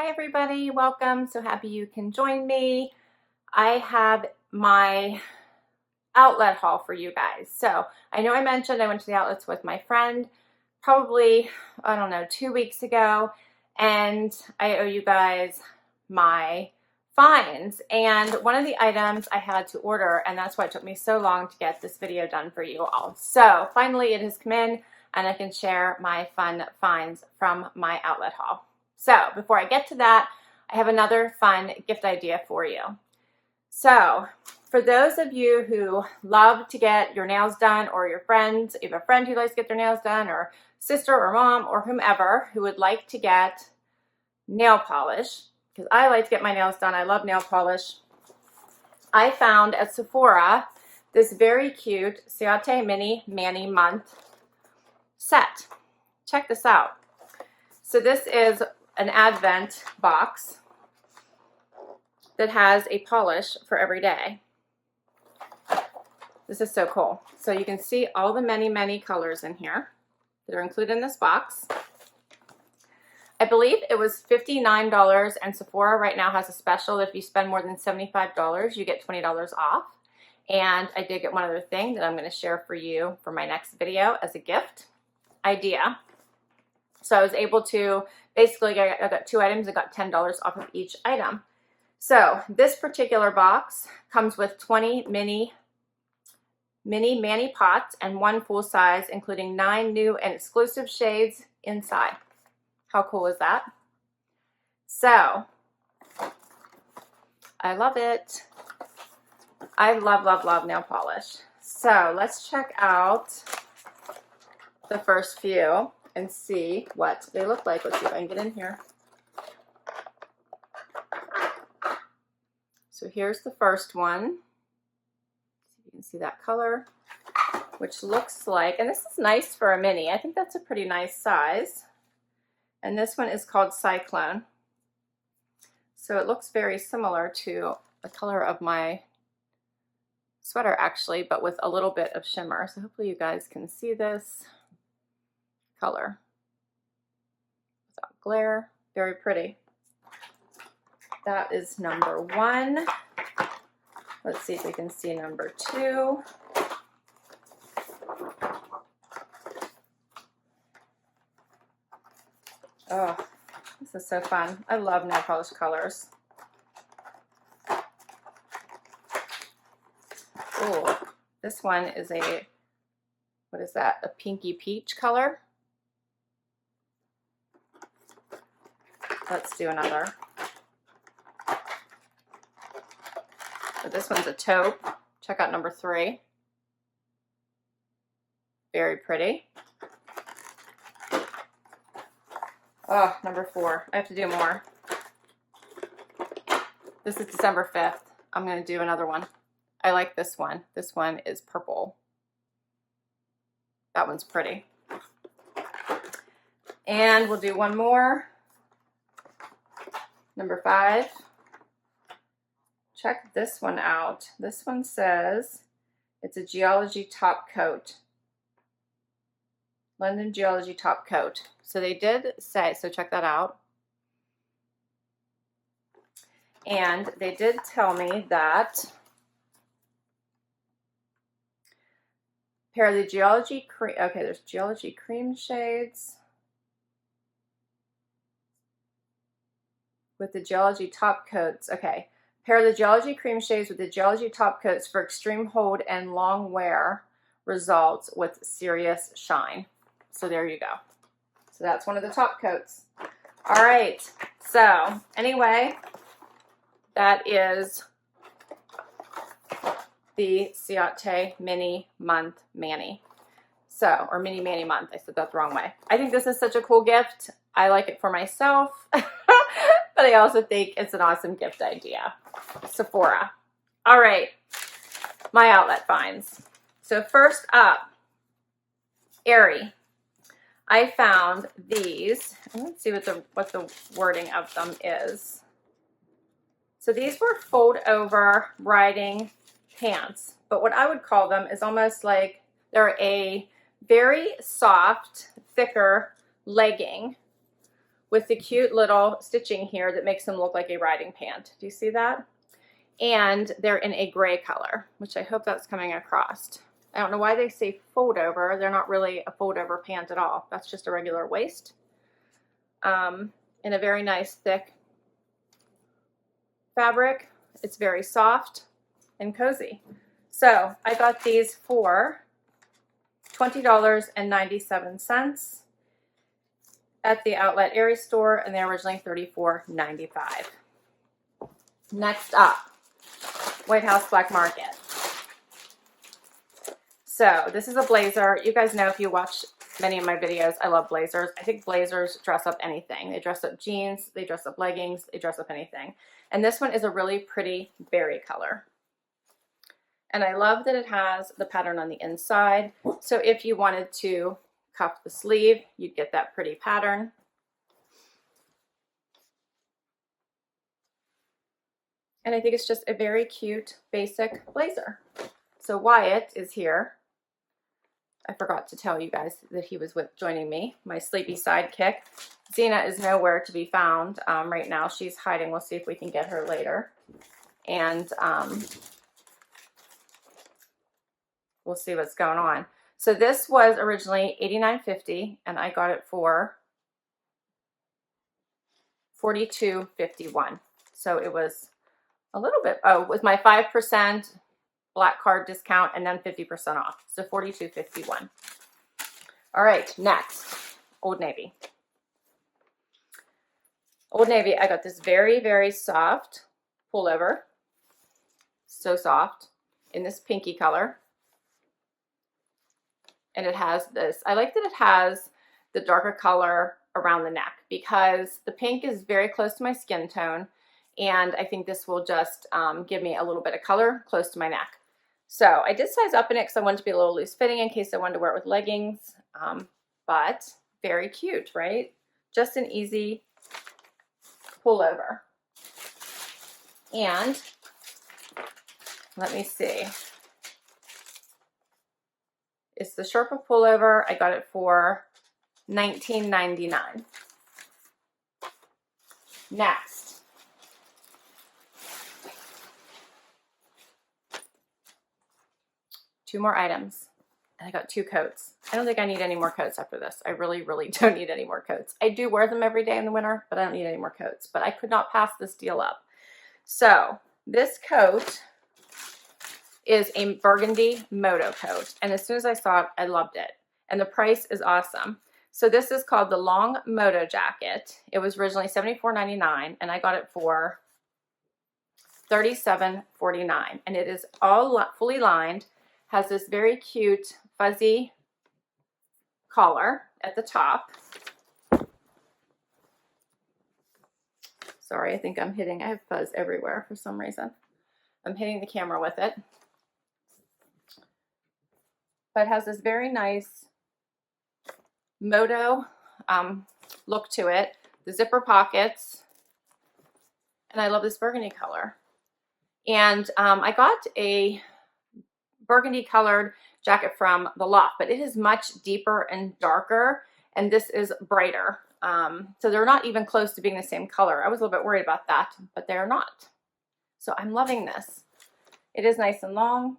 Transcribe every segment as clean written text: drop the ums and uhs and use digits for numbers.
Hi everybody, welcome. So happy you can join me. I have my outlet haul for you guys. So I know I mentioned I went to the outlets with my friend probably, I don't know, 2 weeks ago, and I owe you guys my finds. And one of the items I had to order, and that's why it took me so long to get this video done for you all. So finally it has come in and I can share my fun finds from my outlet haul. So before I get to that, I have another fun gift idea for you. So for those of you who love to get your nails done, or your friends, you have a friend who likes to get their nails done, or sister or mom or whomever who would like to get nail polish, because I like to get my nails done. I love nail polish. I found at Sephora this very cute CIATÉ Mini Mani Month set. Check this out. So this is an advent box that has a polish for every day. This is so cool. So you can see all the many colors in here that are included in this box. I believe it was $59, and Sephora right now has a special. If you spend more than $75, you get $20 off. And I did get one other thing that I'm going to share for you for my next video as a gift idea. So I was able to basically, I got 2 items. I got $10 off of each item. So this particular box comes with 20 mini mani pots and 1 full size, including 9 new and exclusive shades inside. How cool is that? So I love it. I love nail polish. So let's check out the first few and see what they look like. Let's see if I can get in here. So here's the first one. See if you can see that color, which looks like, and this is nice for a mini. I think that's a pretty nice size. And this one is called Cyclone. So it looks very similar to the color of my sweater actually, but with a little bit of shimmer. So hopefully you guys can see this color without glare. Very pretty. That is number 1. Let's see if we can see number 2. Oh, this is so fun. I love nail polish colors. Oh, this one is a, what is that? A pinky peach color. Let's do another. So this one's a taupe. Check out number 3. Very pretty. Oh, number 4. I have to do more. This is December 5th. I'm going to do another one. I like this one. This one is purple. That one's pretty. And we'll do one more. Number 5. Check this one out. This one says it's a Geology top coat. London Geology top coat. So they did say, so check that out. And they did tell me that pair of the Geology cream, okay, there's Geology cream shades with the Geology top coats. Okay, pair of the Geology cream shades with the Geology top coats for extreme hold and long wear results with serious shine. So there you go. So that's one of the top coats. All right, so anyway, that is the CIATÉ Mini Month Mani. So, or Mini Mani Month, I said that the wrong way. I think this is such a cool gift. I like it for myself, but I also think it's an awesome gift idea. Sephora. All right, my outlet finds. So first up, Aerie. I found these. Let's see what the wording of them is. So these were fold over riding pants, but what I would call them is almost like they're a very soft, thicker legging with the cute little stitching here that makes them look like a riding pant. Do you see that? And they're in a gray color, which I hope that's coming across. I don't know why they say fold over. They're not really a fold over pant at all. That's just a regular waist. In a very nice thick fabric. It's very soft and cozy. So I got these for $20.97 at the Outlet Aerie store, and they're originally $34.95. Next up, White House Black Market. So this is a blazer. You guys know, if you watch many of my videos, I love blazers. I think blazers dress up anything. They dress up jeans, they dress up leggings, they dress up anything. And this one is a really pretty berry color. And I love that it has the pattern on the inside. So if you wanted to cuff the sleeve, you'd get that pretty pattern. And I think it's just a very cute, basic blazer. So Wyatt is here. I forgot to tell you guys that he was joining me, my sleepy sidekick. Xena is nowhere to be found right now. She's hiding. We'll see if we can get her later. And we'll see what's going on. So this was originally $89.50, and I got it for $42.51. So it was a little bit, with my 5% black card discount and then 50% off. So $42.51. All right, next, Old Navy. Old Navy, I got this very, very soft pullover. So soft, in this pinky color. And it has this, I like that it has the darker color around the neck, because the pink is very close to my skin tone. And I think this will just give me a little bit of color close to my neck. So I did size up in it because I wanted to be a little loose fitting in case I wanted to wear it with leggings. But very cute, right? Just an easy pullover. And let me see. It's the Sherpa pullover. I got it for $19.99. Next. Two more items. And I got two coats. I don't think I need any more coats after this. I really, really don't need any more coats. I do wear them every day in the winter, but I don't need any more coats. But I could not pass this deal up. So this coat is a burgundy moto coat. And as soon as I saw it, I loved it. And the price is awesome. So this is called the Long Moto Jacket. It was originally $74.99, and I got it for $37.49. And it is all fully lined. Has this very cute fuzzy collar at the top. Sorry, I think I have fuzz everywhere for some reason. I'm hitting the camera with it. But it has this very nice moto look to it. The zipper pockets. And I love this burgundy color. And I got a burgundy colored jacket from the Loft, but it is much deeper and darker, and this is brighter. So they're not even close to being the same color. I was a little bit worried about that, but they're not. So I'm loving this. It is nice and long,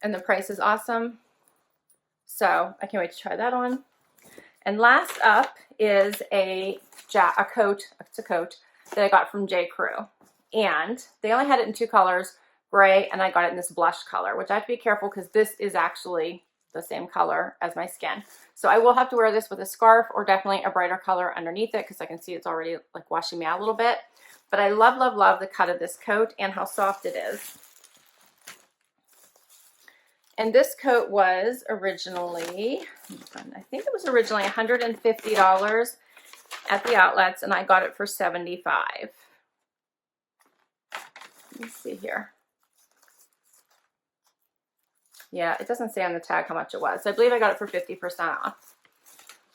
and the price is awesome. So I can't wait to try that on. And last up is a coat. It's a coat that I got from J. Crew, and they only had it in two colors, gray, and I got it in this blush color, which I have to be careful because this is actually the same color as my skin. So I will have to wear this with a scarf or definitely a brighter color underneath it because I can see it's already like washing me out a little bit. But I love, love, love the cut of this coat and how soft it is. And this coat was originally, I think it was originally $150 at the outlets, and I got it for $75. Let me see here. Yeah, it doesn't say on the tag how much it was. So I believe I got it for 50% off.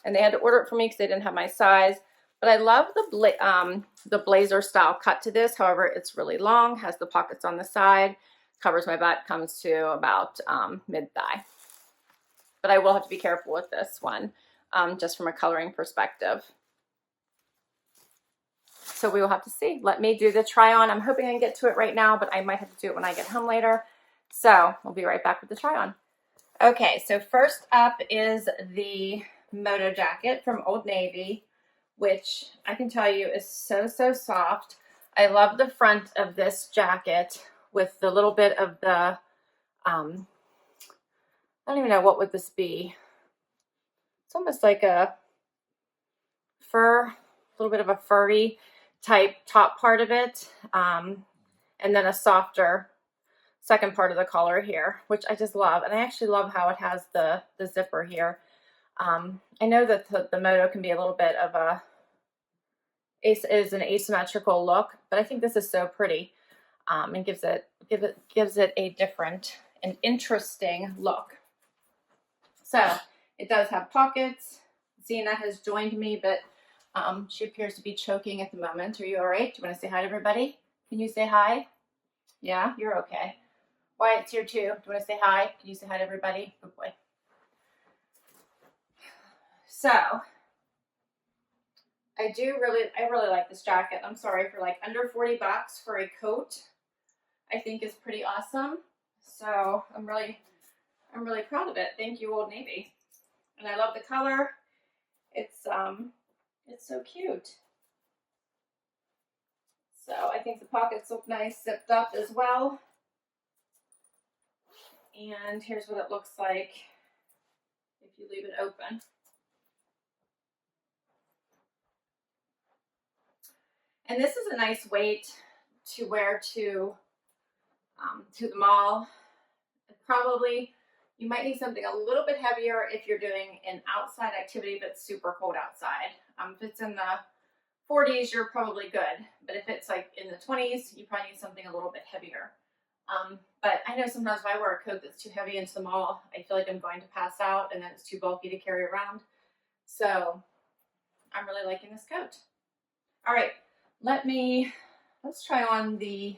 And they had to order it for me because they didn't have my size. But I love the blazer style cut to this. However, it's really long, has the pockets on the side, covers my butt, comes to about mid-thigh. But I will have to be careful with this one, just from a coloring perspective. So we will have to see. Let me do the try on. I'm hoping I can get to it right now, but I might have to do it when I get home later. So we'll be right back with the try on. Okay, so first up is the Moto jacket from Old Navy, which I can tell you is so, so soft. I love the front of this jacket with the little bit of the, I don't even know, what would this be? It's almost like a fur, a little bit of a furry type top part of it, and then a softer second part of the collar here, which I just love. And I actually love how it has the zipper here. I know that the Moto can be a little bit of is an asymmetrical look, but I think this is so pretty, and gives it a different and interesting look. So it does have pockets. Zena has joined me, but she appears to be choking at the moment. Are you all right? Do you want to say hi to everybody? Can you say hi? Yeah, you're okay. Wyatt's here too. Do you want to say hi? Can you say hi to everybody? Good boy. So I really like this jacket. I'm sorry, for like under 40 bucks for a coat, I think is pretty awesome. So I'm really proud of it. Thank you, Old Navy. And I love the color. It's so cute. So I think the pockets look nice zipped up as well. And here's what it looks like if you leave it open. And this is a nice weight to wear to the mall. Probably you might need something a little bit heavier if you're doing an outside activity but super cold outside. If it's in the 40s, you're probably good. But if it's like in the 20s, you probably need something a little bit heavier. But I know sometimes if I wear a coat that's too heavy into the mall, I feel like I'm going to pass out and then it's too bulky to carry around. So I'm really liking this coat. All right, let's try on the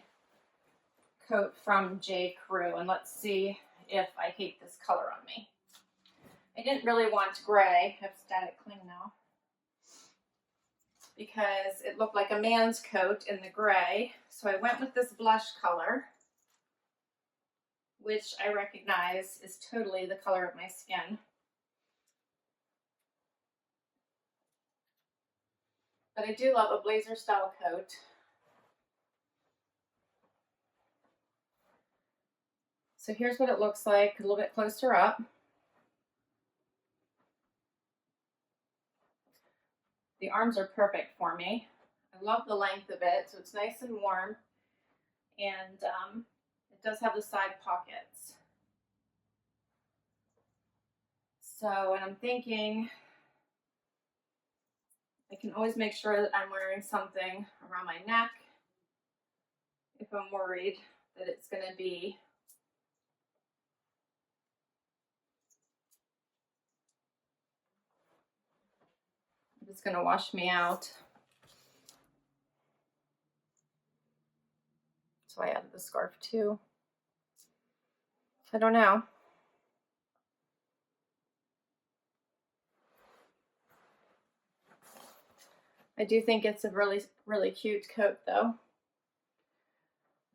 coat from J. Crew and let's see if I hate this color on me. I didn't really want gray. I have static cling now because it looked like a man's coat in the gray. So I went with this blush color, which I recognize is totally the color of my skin. But I do love a blazer style coat. So here's what it looks like a little bit closer up. The arms are perfect for me. I love the length of it, so it's nice and warm. And it does have the side pockets. So, and I'm thinking I can always make sure that I'm wearing something around my neck if I'm worried that it's going to be wash me out. So I added the scarf too. I don't know. I do think it's a really, really cute coat though.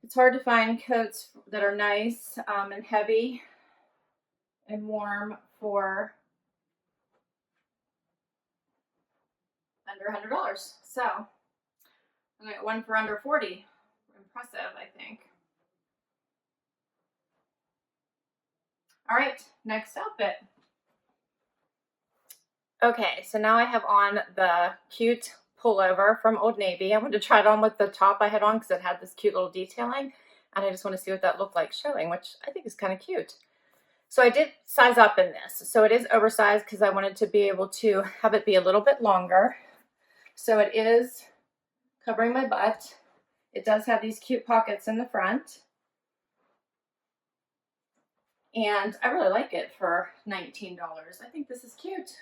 It's hard to find coats that are nice and heavy and warm for under $100. So I got one for under 40. Impressive, I think. All right, next outfit. Okay, so now I have on the cute pullover from Old Navy. I wanted to try it on with the top I had on because it had this cute little detailing, and I just want to see what that looked like showing, which I think is kind of cute. So I did size up in this. So it is oversized because I wanted to be able to have it be a little bit longer. So it is covering my butt. It does have these cute pockets in the front. And I really like it for $19. I think this is cute.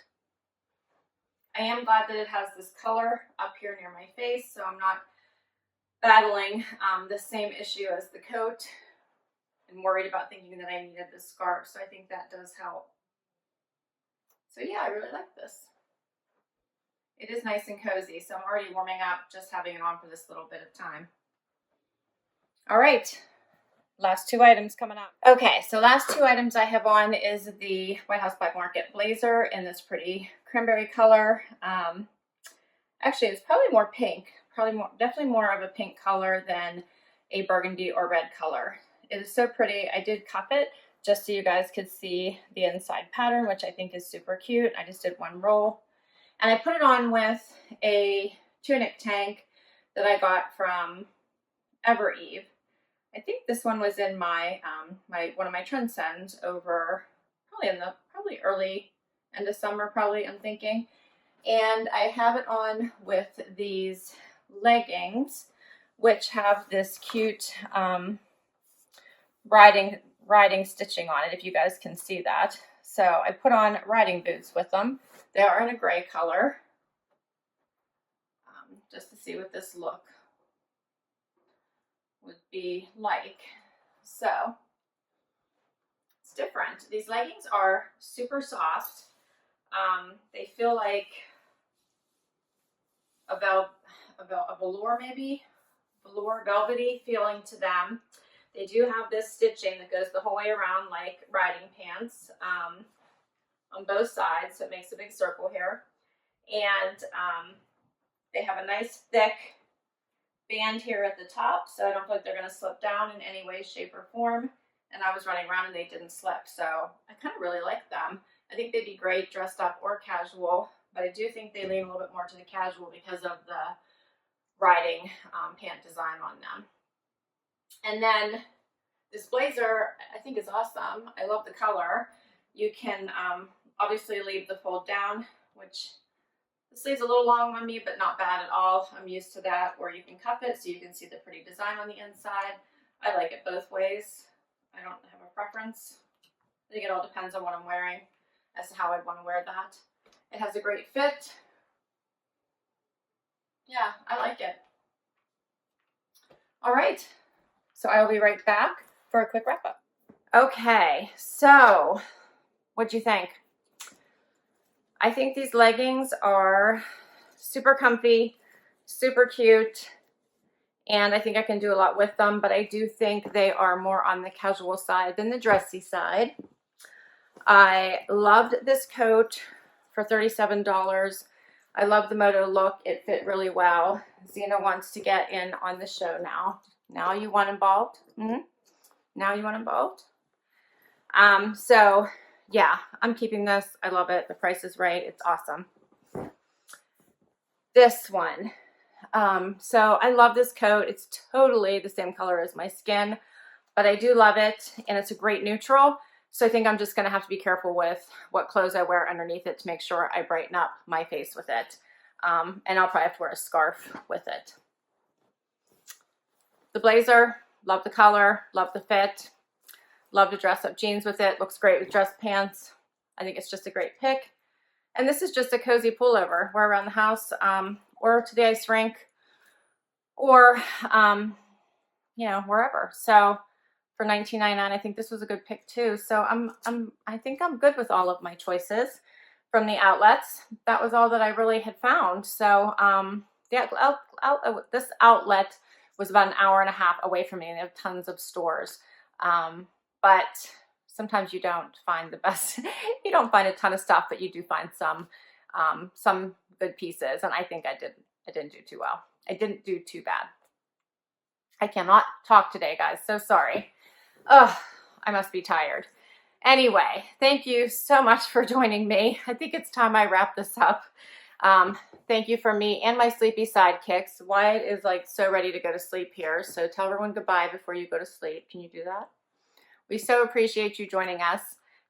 I am glad that it has this color up here near my face, so I'm not battling the same issue as the coat and worried about thinking that I needed this scarf. So I think that does help. So yeah, I really like this. It is nice and cozy, so I'm already warming up just having it on for this little bit of time. All right, last two items coming up. Okay, so last two items I have on is the White House Black Market blazer in this pretty cranberry color. Actually, it's probably more pink, definitely more of a pink color than a burgundy or red color. It is so pretty. I did cuff it just so you guys could see the inside pattern, which I think is super cute. I just did one roll. And I put it on with a tunic tank that I got from Eve. I think this one was in my one of my trend sends over probably early end of summer, I'm thinking. And I have it on with these leggings, which have this cute riding stitching on it, if you guys can see that. So I put on riding boots with them. They are in a gray color, just to see what this look would be like. So it's different. These leggings are super soft. They feel like a velour, maybe velour, velvety feeling to them. They do have this stitching that goes the whole way around like riding pants on both sides, so it makes a big circle here. And they have a nice thick band here at the top, so I don't feel like they're going to slip down in any way, shape, or form. And I was running around and they didn't slip, so I kind of really like them. I think they'd be great dressed up or casual, but I do think they lean a little bit more to the casual because of the riding pant design on them. And then this blazer I think is awesome. I love the color. You can obviously leave the fold down, which the sleeve's a little long on me, but not bad at all. I'm used to that. Or you can cuff it so you can see the pretty design on the inside. I like it both ways. I don't have a preference. I think it all depends on what I'm wearing as to how I'd want to wear that. It has a great fit. Yeah, I like it. All right, so I will be right back for a quick wrap up. Okay, so what'd you think? I think these leggings are super comfy, super cute, and I think I can do a lot with them, but I do think they are more on the casual side than the dressy side. I loved this coat for $37. I love the moto look. It fit really well. Zena wants to get in on the show now. Now you want involved? Now you want involved? So yeah, I'm keeping this. I love it. The price is right. It's awesome. This one. So I love this coat. It's totally the same color as my skin, but I do love it, and it's a great neutral. So I think I'm just going to have to be careful with what clothes I wear underneath it to make sure I brighten up my face with it. And I'll probably have to wear a scarf with it. The blazer, love the color, love the fit, love to dress up jeans with it. Looks great with dress pants. I think it's just a great pick. And this is just a cozy pullover. Wear around the house or to the ice rink or, you know, wherever. So for $19.99, I think this was a good pick too. So I think I'm good with all of my choices from the outlets. That was all that I really had found. So yeah, this outlet was about an hour and a half away from me, and they have tons of stores. But sometimes you don't find the best. You don't find a ton of stuff, but you do find some good pieces. And I think I didn't do too well. I didn't do too bad. I cannot talk today, guys. So sorry. Oh, I must be tired. Anyway, thank you so much for joining me. I think it's time I wrap this up. Thank you for me and my sleepy sidekicks. Wyatt is like so ready to go to sleep here. So tell everyone goodbye before you go to sleep. Can you do that? We so appreciate you joining us.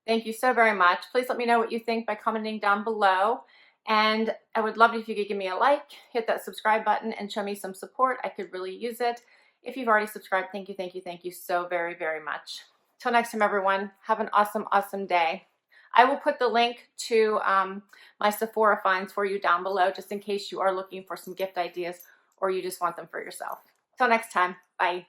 Thank you so very much. Please let me know what you think by commenting down below. And I would love it if you could give me a like, hit that subscribe button, and show me some support. I could really use it. If you've already subscribed, thank you so very, very much. Till next time, everyone, have an awesome, awesome day. I will put the link to my Sephora finds for you down below, just in case you are looking for some gift ideas or you just want them for yourself. Till next time, bye.